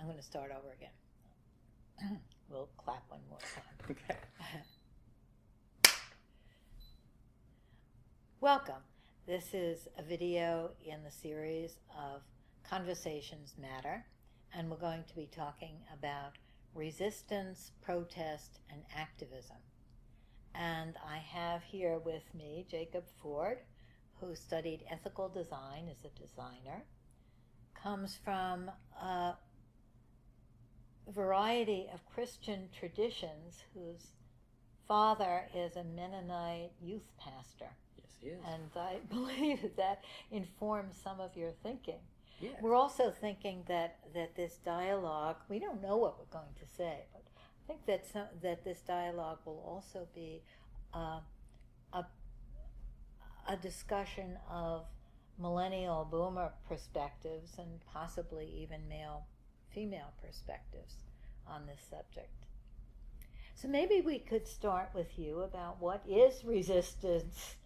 I'm going to start over again. We'll clap one more time. Okay. Welcome. This is a video in the series of Conversations Matter, and we're going to be talking about resistance, protest, and activism. And I have here with me Jacob Ford, who studied ethical design as a designer, comes from a variety of Christian traditions, whose father is a Mennonite youth pastor. Yes, he is. And I believe that informs some of your thinking. Yeah. We're also thinking that this dialogue, we don't know what we're going to say, but I think that this dialogue will also be a discussion of millennial boomer perspectives and possibly even male-female perspectives on this subject. So maybe we could start with you about what is resistance,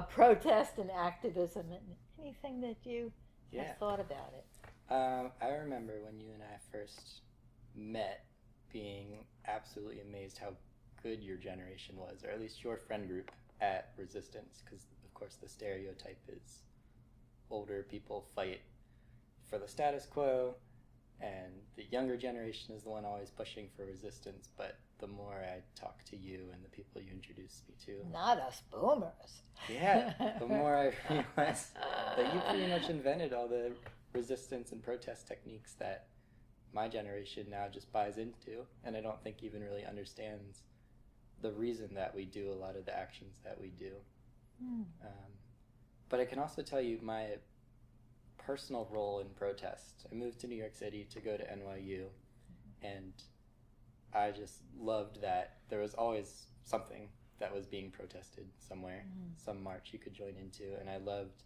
protest, and activism, and anything that you have thought about it. I remember when you and I first met being absolutely amazed how good your generation was, or at least your friend group at resistance, because of course the stereotype is older people fight for the status quo, and the younger generation is the one always pushing for resistance. But the more I talk to you and the people you introduced me to, not us boomers. Yeah, the more I realize that you pretty much invented all the resistance and protest techniques that my generation now just buys into, and I don't think even really understands the reason that we do a lot of the actions that we do. But I can also tell you my personal role in protest. I moved to New York City to go to NYU, and I just loved that there was always something that was being protested somewhere, some march you could join into, and I loved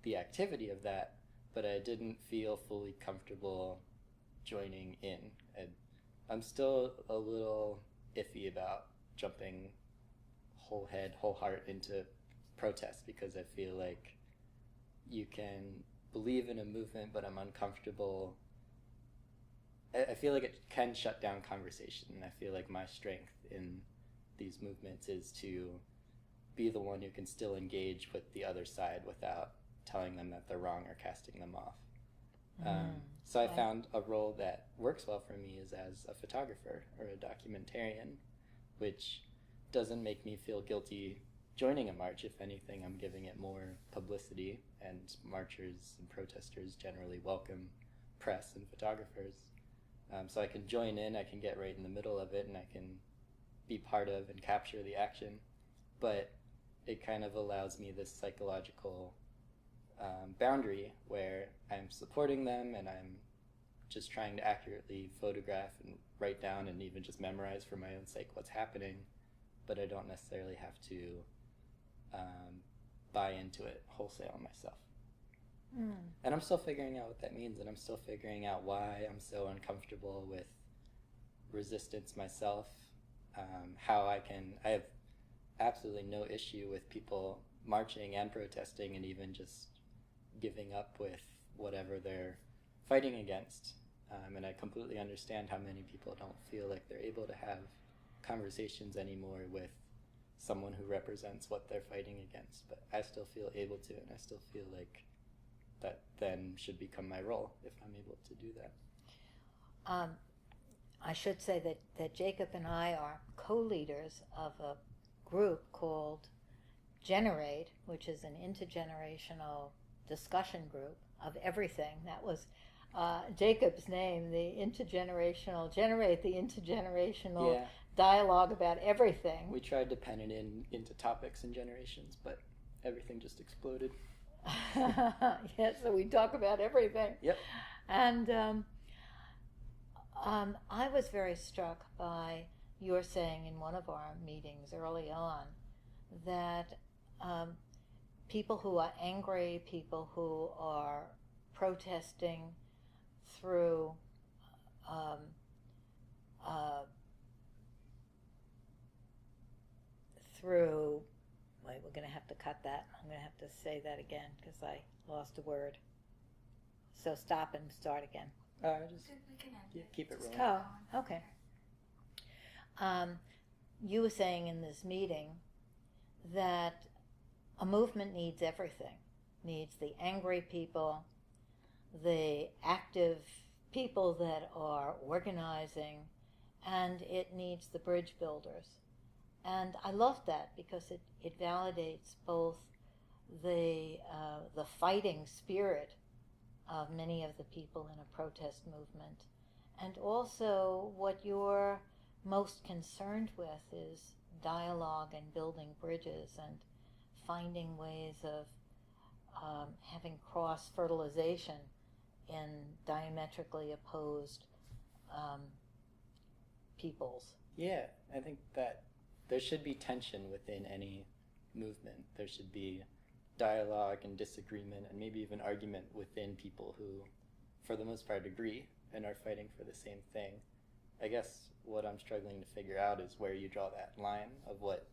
the activity of that, but I didn't feel fully comfortable joining in. I'm still a little iffy about jumping whole head, whole heart into protest, because I feel like you can believe in a movement, but I'm uncomfortable. I feel like it can shut down conversation, and I feel like my strength in these movements is to be the one who can still engage with the other side without telling them that they're wrong or casting them off. So I found a role that works well for me is as a photographer or a documentarian, which doesn't make me feel guilty joining a march. If anything, I'm giving it more publicity, and marchers and protesters generally welcome press and photographers. So I can join in, I can get right in the middle of it, and I can be part of and capture the action. But it kind of allows me this psychological boundary where I'm supporting them and I'm just trying to accurately photograph and write down and even just memorize for my own sake what's happening, but I don't necessarily have to buy into it wholesale myself. And I'm still figuring out what that means, and I'm still figuring out why I'm so uncomfortable with resistance myself. I have absolutely no issue with people marching and protesting and even just giving up with whatever they're fighting against. And I completely understand how many people don't feel like they're able to have conversations anymore with someone who represents what they're fighting against. But I still feel able to, and I still feel like that then should become my role if I'm able to do that. I should say that Jacob and I are co-leaders of a group called Generate, which is an intergenerational discussion group of everything. That was Jacob's name, the intergenerational dialogue about everything. We tried to pen it into topics and generations, but everything just exploded. Yes, so we talk about everything. Yep. And I was very struck by your saying in one of our meetings early on that people who are angry, people who are protesting through wait, we're going to have to cut that. I'm going to have to say that again because I lost a word. So stop and start again. Just We can end keep it rolling. Oh, okay. You were saying in this meeting that a movement needs everything. Needs the angry people, the active people that are organizing, and it needs the bridge builders. And I love that because it validates both the fighting spirit of many of the people in a protest movement, and also what you're most concerned with is dialogue and building bridges and finding ways of having cross-fertilization in diametrically opposed peoples. Yeah, I think that there should be tension within any movement. There should be dialogue and disagreement and maybe even argument within people who, for the most part, agree and are fighting for the same thing. I guess what I'm struggling to figure out is where you draw that line of what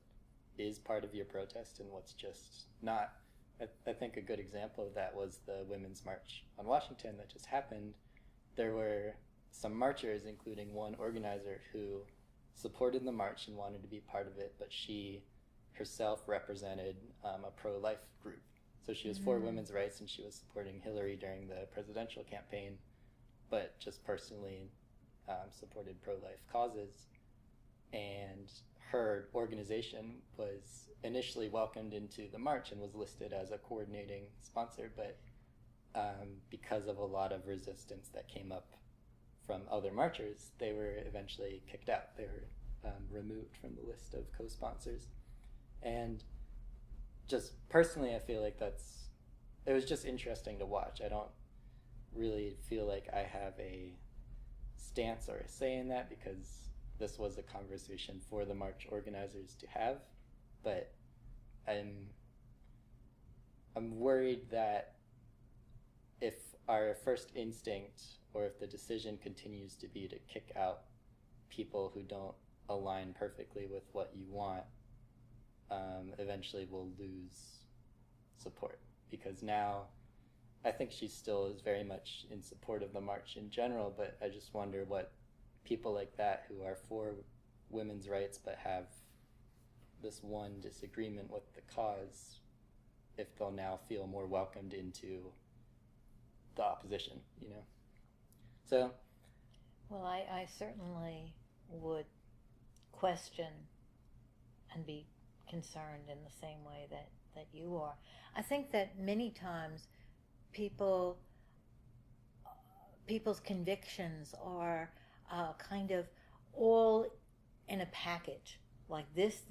is part of your protest and what's just not. I think a good example of that was the Women's March on Washington that just happened. There were some marchers, including one organizer who supported the march and wanted to be part of it, but she herself represented a pro-life group. So she was for women's rights and she was supporting Hillary during the presidential campaign, but just personally supported pro-life causes. And her organization was initially welcomed into the march and was listed as a coordinating sponsor, but because of a lot of resistance that came up from other marchers, they were eventually kicked out. They were removed from the list of co-sponsors. And just personally, I feel like it was just interesting to watch. I don't really feel like I have a stance or a say in that because this was a conversation for the march organizers to have, but I'm worried that if our first instinct or if the decision continues to be to kick out people who don't align perfectly with what you want, eventually we'll lose support, because now I think she still is very much in support of the march in general, but I just wonder what people like that who are for women's rights but have this one disagreement with the cause, if they'll now feel more welcomed into the opposition, you know? So, well, I certainly would question and be concerned in the same way that you are. I think that many times people's convictions are kind of all in a package, like this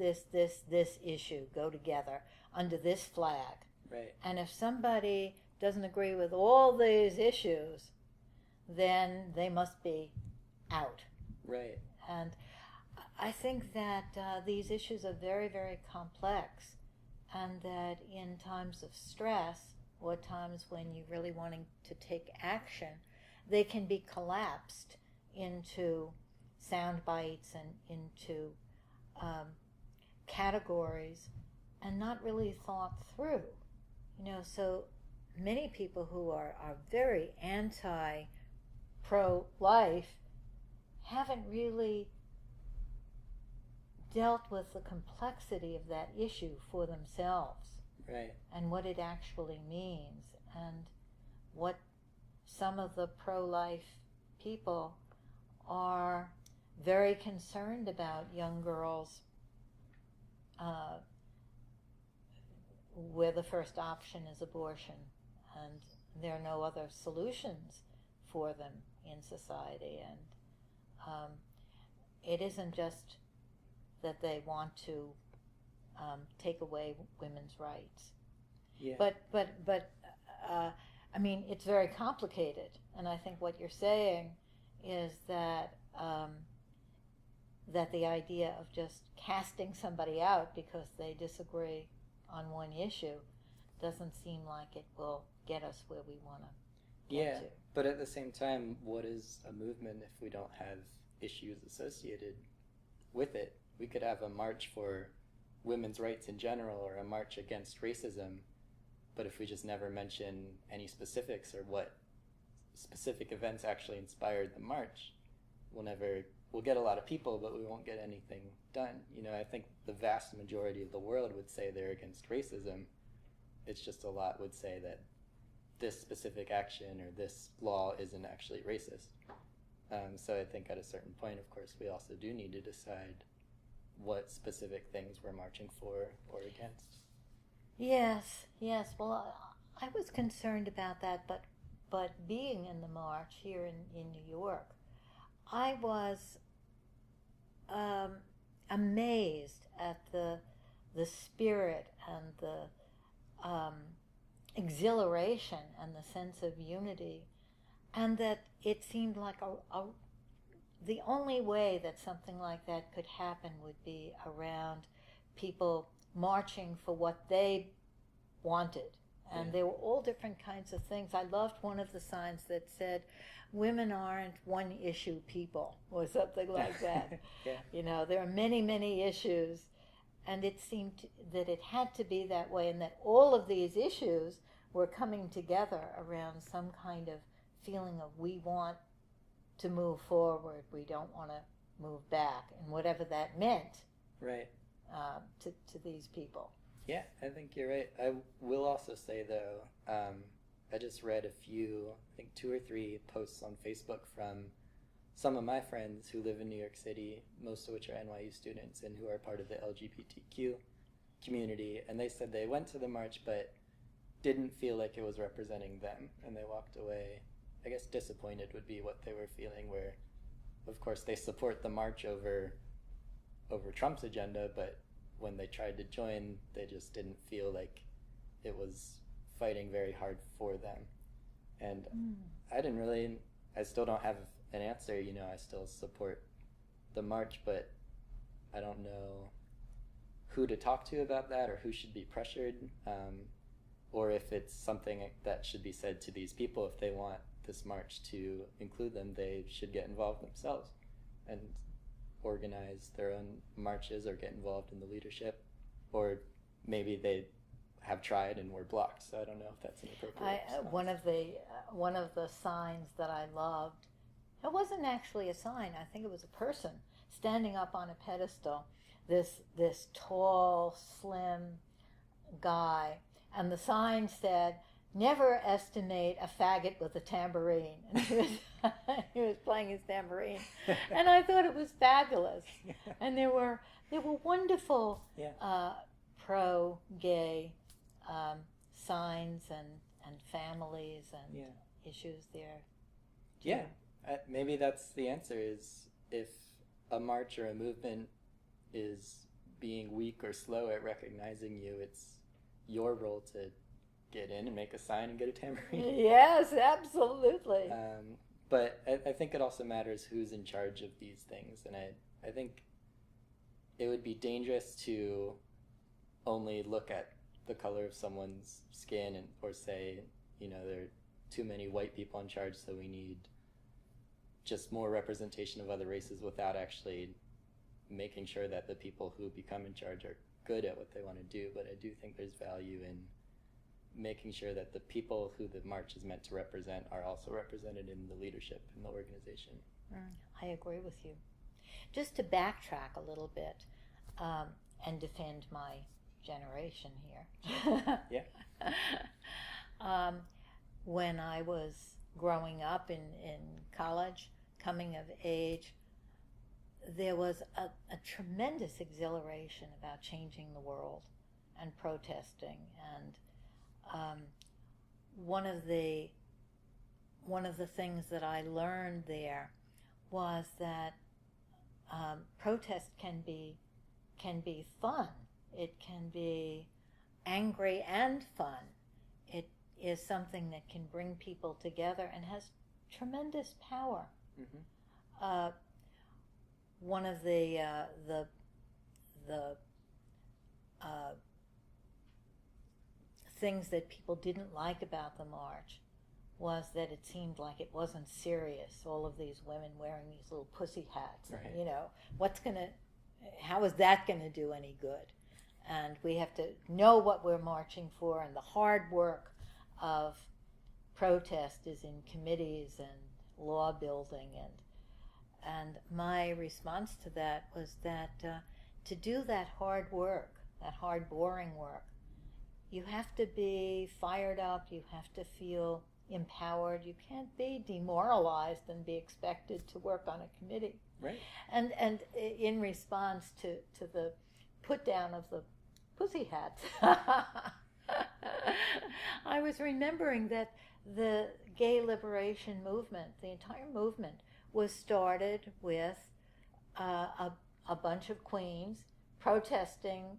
issue go together under this flag. right. And if somebody doesn't agree with all these issues, then they must be out. Right. And I think that these issues are very, very complex, and that in times of stress or times when you're really wanting to take action, they can be collapsed into sound bites and into categories and not really thought through. You know, so many people who are very anti-pro-life haven't really dealt with the complexity of that issue for themselves. Right. And what it actually means, and what some of the pro-life people are very concerned about young girls where the first option is abortion, and there are no other solutions for them in society. And it isn't just that they want to take away women's rights. Yeah. But I mean, it's very complicated, and I think what you're saying is that that the idea of just casting somebody out because they disagree on one issue doesn't seem like it will get us where we want to get to. But at the same time, what is a movement if we don't have issues associated with it? We could have a march for women's rights in general or a march against racism, but if we just never mention any specifics or what specific events actually inspired the march, we'll get a lot of people, but we won't get anything done. I think the vast majority of the world would say they're against racism. It's just a lot would say that this specific action or this law isn't actually racist. So I think at a certain point, of course, we also do need to decide what specific things we're marching for or against. Yes. Well, I was concerned about that, but being in the march here in New York, I was amazed at the spirit and the exhilaration and the sense of unity, and that it seemed like the only way that something like that could happen would be around people marching for what they wanted. And there were all different kinds of things. I loved one of the signs that said, "Women aren't one-issue people," or something like that. Yeah. There are many, many issues, and it seemed that it had to be that way, and that all of these issues were coming together around some kind of feeling of, we want to move forward, we don't want to move back, and whatever that meant, right, to these people. Yeah, I think you're right. I will also say, though, I just read a few, I think 2 or 3 posts on Facebook from some of my friends who live in New York City, most of which are NYU students and who are part of the LGBTQ community, and they said they went to the march but didn't feel like it was representing them, and they walked away, I guess disappointed would be what they were feeling, where of course they support the march over Trump's agenda, but when they tried to join, they just didn't feel like it was fighting very hard for them. And I still don't have an answer. I still support the march, but I don't know who to talk to about that, or who should be pressured, or if it's something that should be said to these people. If they want this march to include them, they should get involved themselves and organize their own marches or get involved in the leadership, or maybe they have tried and were blocked. So I don't know if that's an appropriate response. One of the signs that I loved, it wasn't actually a sign, I think it was a person standing up on a pedestal, this tall, slim guy, and the sign said, "Never estimate a faggot with a tambourine." And he was playing his tambourine, and I thought it was fabulous. And there were wonderful pro-gay signs and families and issues there. Yeah, maybe that's the answer. Is if a march or a movement is being weak or slow at recognizing you, it's your role to get in and make a sign and get a tambourine. Yes, absolutely. But I think it also matters who's in charge of these things, and I think it would be dangerous to only look at the color of someone's skin or say, there are too many white people in charge, so we need just more representation of other races, without actually making sure that the people who become in charge are good at what they want to do. But I do think there's value in making sure that the people who the march is meant to represent are also represented in the leadership in the organization. I agree with you. Just to backtrack a little bit and defend my generation here. Yeah. When I was growing up in college, coming of age, there was a tremendous exhilaration about changing the world and protesting. And one of the things that I learned there was that protest can be fun. It can be angry and fun. It is something that can bring people together and has tremendous power. Mm-hmm. One of the things that people didn't like about the march was that it seemed like it wasn't serious. All of these women wearing these little pussy hats. Right. And, how is that going to do any good? And we have to know what we're marching for, and the hard work of protest is in committees and law building, and my response to that was that to do that hard work, that hard, boring work, you have to be fired up, you have to feel empowered, you can't be demoralized and be expected to work on a committee. Right. And in response to the put down of the pussy hats, I was remembering that the gay liberation movement, the entire movement, was started with a bunch of queens protesting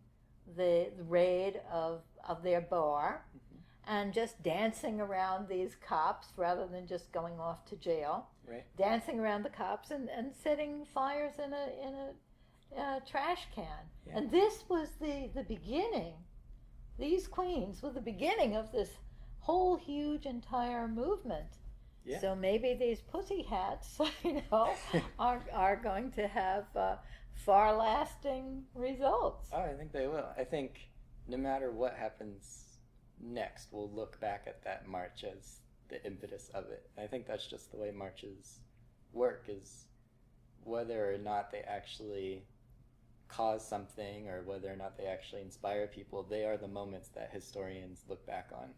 the raid of their bar, and just dancing around these cops rather than just going off to jail. Right. Dancing around the cops and setting fires in a trash can. Yeah. And this was the beginning. These queens were the beginning of this whole huge entire movement. Yeah. So maybe these pussy hats, are going to have far-lasting results. Oh, I think they will. I think no matter what happens next, we'll look back at that march as the impetus of it. I think that's just the way marches work, is whether or not they actually cause something or whether or not they actually inspire people, they are the moments that historians look back on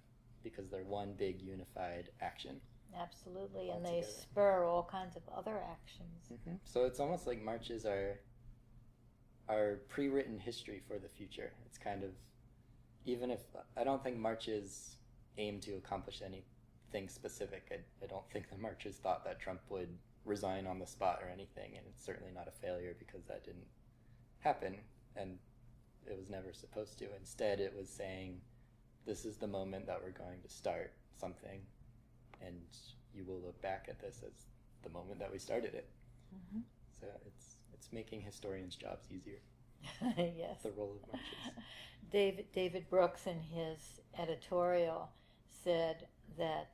because they're one big unified action. Absolutely, and they spur all kinds of other actions. Mm-hmm. So it's almost like marches are pre-written history for the future. It's kind of, even if, I don't think marches aim to accomplish anything specific. I don't think the marches thought that Trump would resign on the spot or anything, and it's certainly not a failure because that didn't happen, and it was never supposed to. Instead, it was saying, this is the moment that we're going to start something, and you will look back at this as the moment that we started it. Mm-hmm. So it's making historians' jobs easier. Yes. The role of marches. David Brooks, in his editorial, said that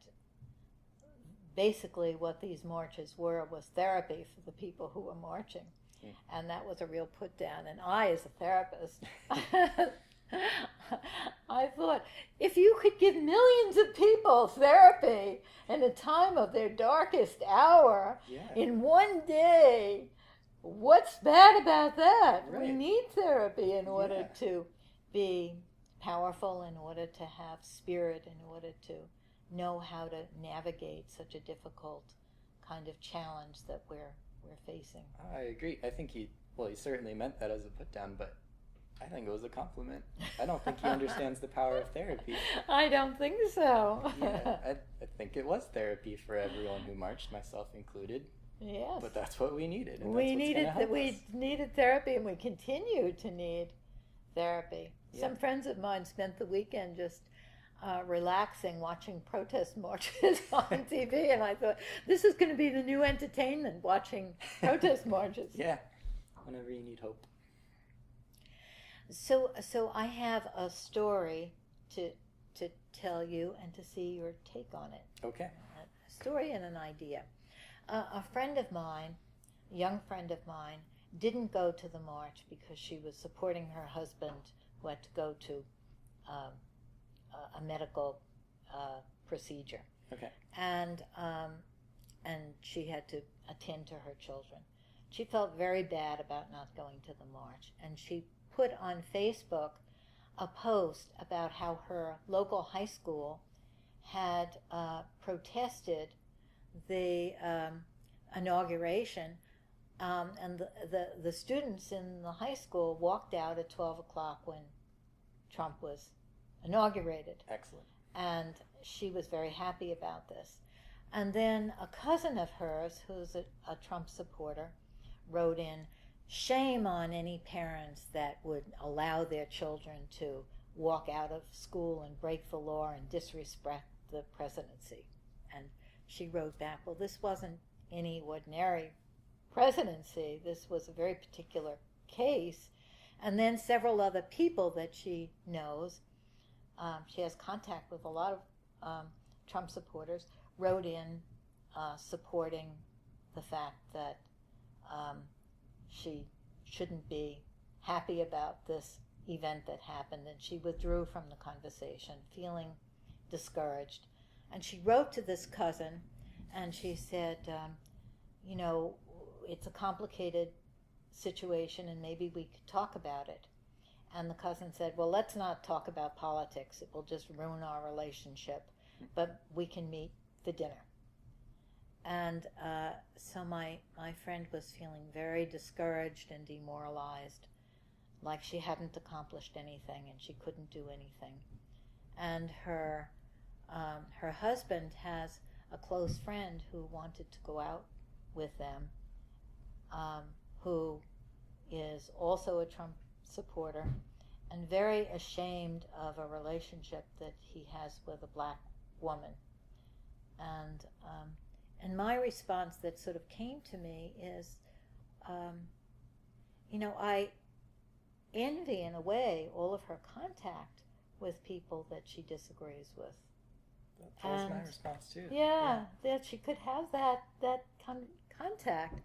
basically what these marches were was therapy for the people who were marching. Mm. And that was a real put down. And I, as a therapist, I thought, if you could give millions of people therapy in a time of their darkest hour, in one day, what's bad about that? Right. We need therapy in order to be powerful, in order to have spirit, in order to know how to navigate such a difficult kind of challenge that we're facing. I agree. I think he certainly meant that as a put down, but I think it was a compliment. I don't think he understands the power of therapy. I don't think so. Yeah, I think it was therapy for everyone who marched, myself included. Yes. But that's what we needed. And we needed therapy, and we continue to need therapy. Yeah. Some friends of mine spent the weekend just relaxing, watching protest marches on TV, and I thought, this is going to be the new entertainment, watching protest marches. Yeah, whenever you need hope. So I have a story to tell you and to see your take on it. Okay. A story and an idea. A friend of mine, a young friend of mine, didn't go to the march because she was supporting her husband who had to go to a medical procedure. Okay. And she had to attend to her children. She felt very bad about not going to the march, and she put on Facebook a post about how her local high school had protested the inauguration, and the students in the high school walked out at 12 o'clock when Trump was inaugurated. Excellent. And she was very happy about this. And then a cousin of hers, who's a Trump supporter, wrote in, shame on any parents that would allow their children to walk out of school and break the law and disrespect the presidency. And she wrote back, well, this wasn't any ordinary presidency. This was a very particular case. And then several other people that she knows, she has contact with a lot of Trump supporters, wrote in supporting the fact that she shouldn't be happy about this event that happened, and she withdrew from the conversation, feeling discouraged. And she wrote to this cousin, and she said, you know, it's a complicated situation, and maybe we could talk about it. And the cousin said, well, let's not talk about politics. It will just ruin our relationship, but we can meet for dinner. And so my friend was feeling very discouraged and demoralized, like she hadn't accomplished anything and she couldn't do anything. And her husband has a close friend who wanted to go out with them, who is also a Trump supporter and very ashamed of a relationship that he has with a black woman. And my response that sort of came to me is, you know, I envy in a way all of her contact with people that she disagrees with. That was my response too. Yeah, that she could have that contact.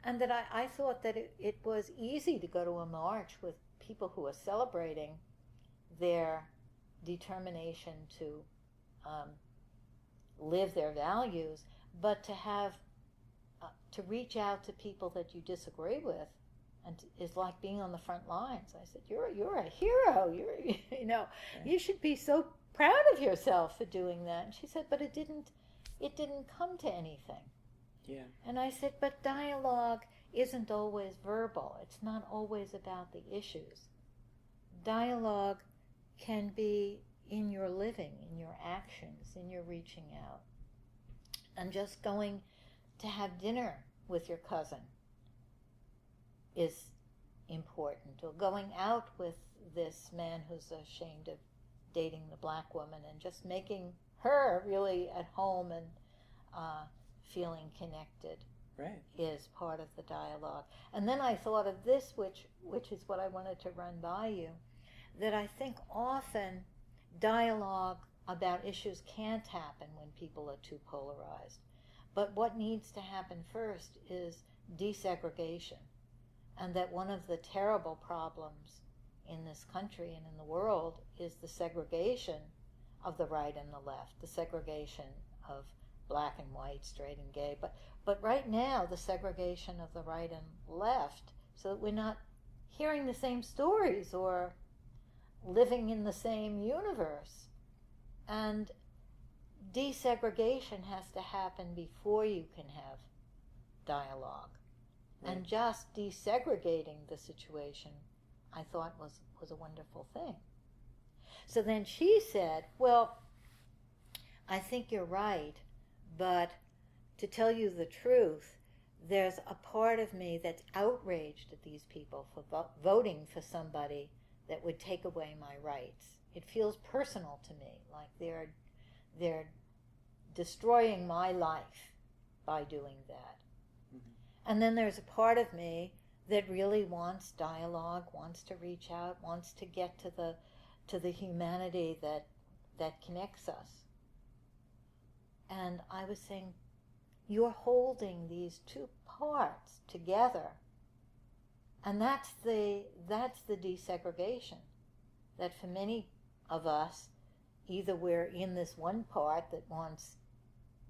And that I thought that it was easy to go to a march with people who are celebrating their determination to live their values, but to have to reach out to people that you disagree with, and is like being on the front lines. I said, you're a hero. You should be so proud of yourself for doing that. And she said, but it didn't come to anything. Yeah. And I said, but dialogue isn't always verbal. It's not always about the issues. Dialogue can be in your living, in your actions, in your reaching out. And just going to have dinner with your cousin is important. Or going out with this man who's ashamed of dating the black woman and just making her really at home and feeling connected, right, is part of the dialogue. And then I thought of this, which is what I wanted to run by you, that I think often dialogue about issues can't happen when people are too polarized. But what needs to happen first is desegregation. And that one of the terrible problems in this country and in the world is the segregation of the right and the left, the segregation of black and white, straight and gay. But right now, the segregation of the right and left, so that we're not hearing the same stories or living in the same universe. And desegregation has to happen before you can have dialogue. Right. And just desegregating the situation, I thought was a wonderful thing. So then she said, well, I think you're right, but to tell you the truth, there's a part of me that's outraged at these people for voting for somebody that would take away my rights. It feels personal to me, like they're destroying my life by doing that. Mm-hmm. And then there's a part of me that really wants dialogue, wants to reach out, wants to get to the humanity that connects us. And I was saying, you're holding these two parts together. And that's the desegregation. That for many of us, either we're in this one part that wants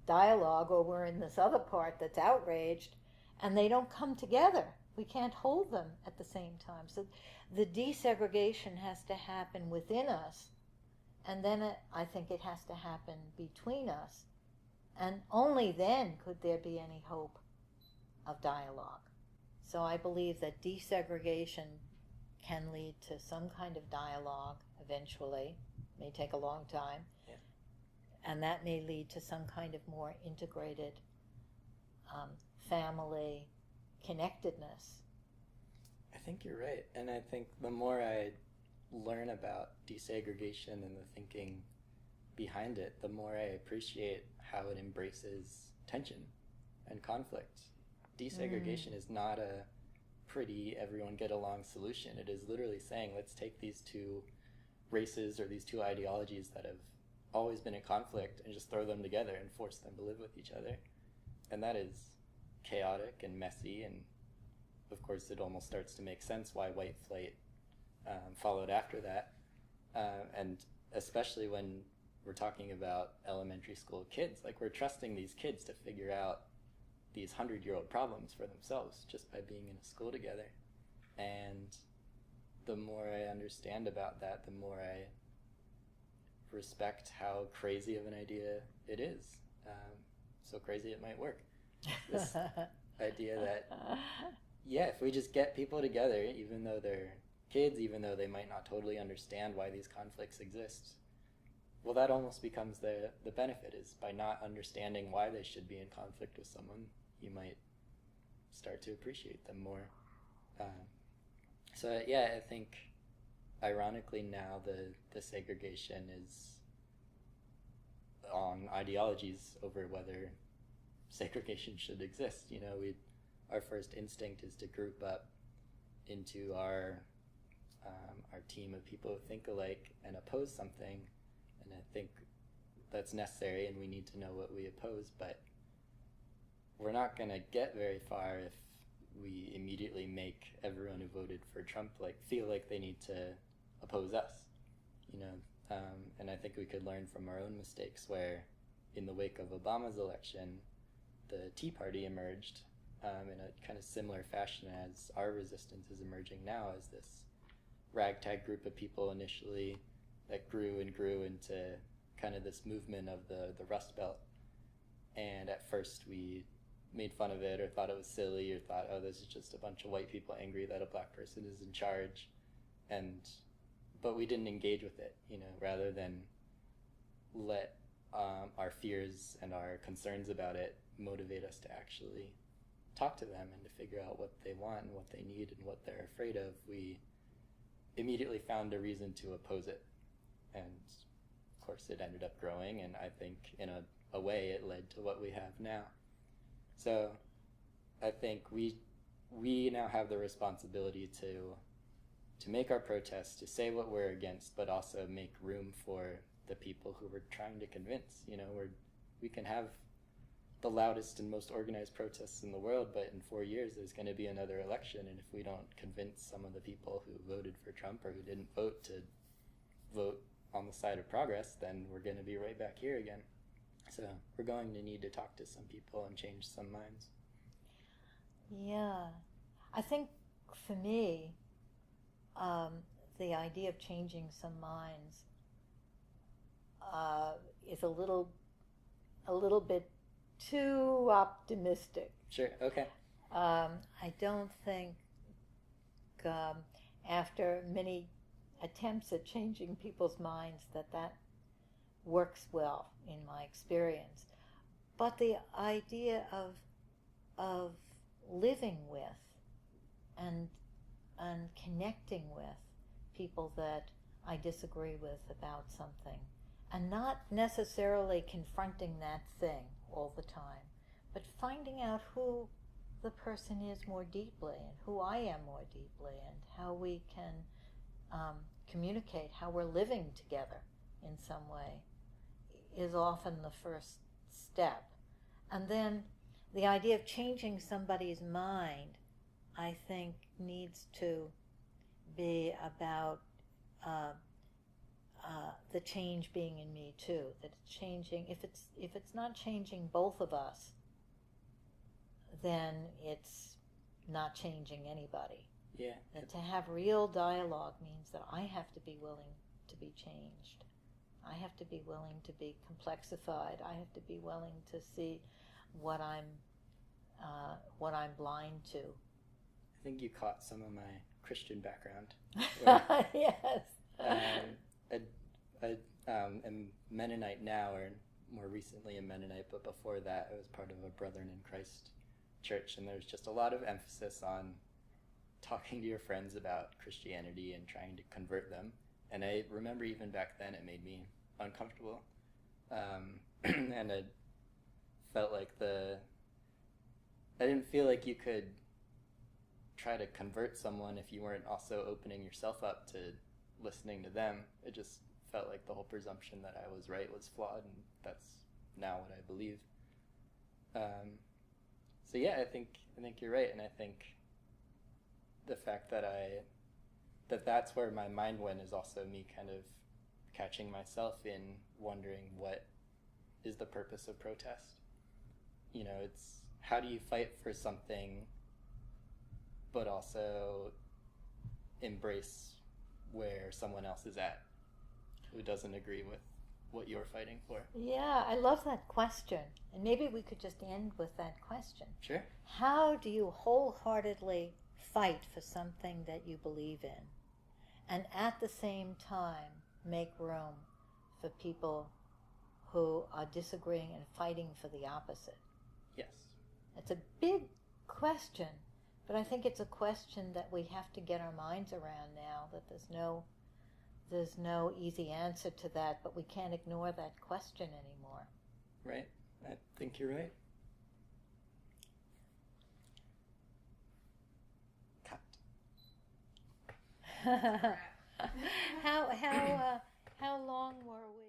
dialogue, or we're in this other part that's outraged, and they don't come together. We can't hold them at the same time. So the desegregation has to happen within us, and then I think it has to happen between us. And only then could there be any hope of dialogue. So I believe that desegregation can lead to some kind of dialogue eventually. It may take a long time. Yeah. And that may lead to some kind of more integrated family connectedness. I think you're right. And I think the more I learn about desegregation and the thinking behind it, the more I appreciate how it embraces tension and conflict. Desegregation is not a pretty everyone get along solution. It is literally saying, let's take these two races or these two ideologies that have always been in conflict and just throw them together and force them to live with each other. And that is chaotic and messy, and of course it almost starts to make sense why white flight followed after that, and especially when we're talking about elementary school kids. Like, we're trusting these kids to figure out these 100-year-old problems for themselves just by being in a school together. And the more I understand about that, the more I respect how crazy of an idea it is. So crazy it might work. This idea that, yeah, if we just get people together, even though they're kids, even though they might not totally understand why these conflicts exist, well, that almost becomes the benefit, is by not understanding why they should be in conflict with someone, you might start to appreciate them more. So yeah, I think ironically now the segregation is on ideologies over whether segregation should exist. You know, our first instinct is to group up into our team of people who think alike and oppose something, and I think that's necessary, and we need to know what we oppose, but we're not going to get very far if we immediately make everyone who voted for Trump feel like they need to oppose us, you know. And I think we could learn from our own mistakes, where in the wake of Obama's election, the Tea Party emerged in a kind of similar fashion as our resistance is emerging now, as this ragtag group of people initially that grew and grew into kind of this movement of the Rust Belt. And at first we made fun of it, or thought it was silly, or thought, oh, this is just a bunch of white people angry that a black person is in charge. But we didn't engage with it, you know, rather than let our fears and our concerns about it motivate us to actually talk to them and to figure out what they want and what they need and what they're afraid of. We immediately found a reason to oppose it. And of course it ended up growing, and I think in a way it led to what we have now. So I think we now have the responsibility to make our protests, to say what we're against, but also make room for the people who we're trying to convince. You know, we can have the loudest and most organized protests in the world, but in 4 years there's going to be another election, and if we don't convince some of the people who voted for Trump or who didn't vote to vote on the side of progress, then we're going to be right back here again. So we're going to need to talk to some people and change some minds. Yeah. I think for me, the idea of changing some minds is a little bit too optimistic. Sure, okay. I don't think after many attempts at changing people's minds that works well in my experience. But the idea of living with and connecting with people that I disagree with about something, and not necessarily confronting that thing all the time, but finding out who the person is more deeply and who I am more deeply, and how we can communicate, how we're living together in some way, is often the first step. And then the idea of changing somebody's mind, I think, needs to be about the change being in me too. That it's changing. If it's not changing both of us, then it's not changing anybody. Yeah. That to have real dialogue means that I have to be willing to be changed. I have to be willing to be complexified. I have to be willing to see what I'm blind to. I think you caught some of my Christian background. Yes. I'm Mennonite now, or more recently a Mennonite, but before that I was part of a Brethren in Christ church, and there's just a lot of emphasis on talking to your friends about Christianity and trying to convert them. And I remember even back then it made me uncomfortable, and I felt like I didn't feel like you could try to convert someone if you weren't also opening yourself up to listening to them. It just felt like the whole presumption that I was right was flawed, and that's now what I believe. So yeah, I think you're right, and I think the fact that that's where my mind went is also me kind of catching myself in wondering what is the purpose of protest. You know, it's how do you fight for something but also embrace where someone else is at who doesn't agree with what you're fighting for. Yeah, I love that question. And maybe we could just end with that question. Sure. How do you wholeheartedly fight for something that you believe in and at the same time make room for people who are disagreeing and fighting for the opposite? Yes. It's a big question, but I think it's a question that we have to get our minds around now, that there's no easy answer to that, but we can't ignore that question anymore. Right. I think you're right. Cut. How long were we?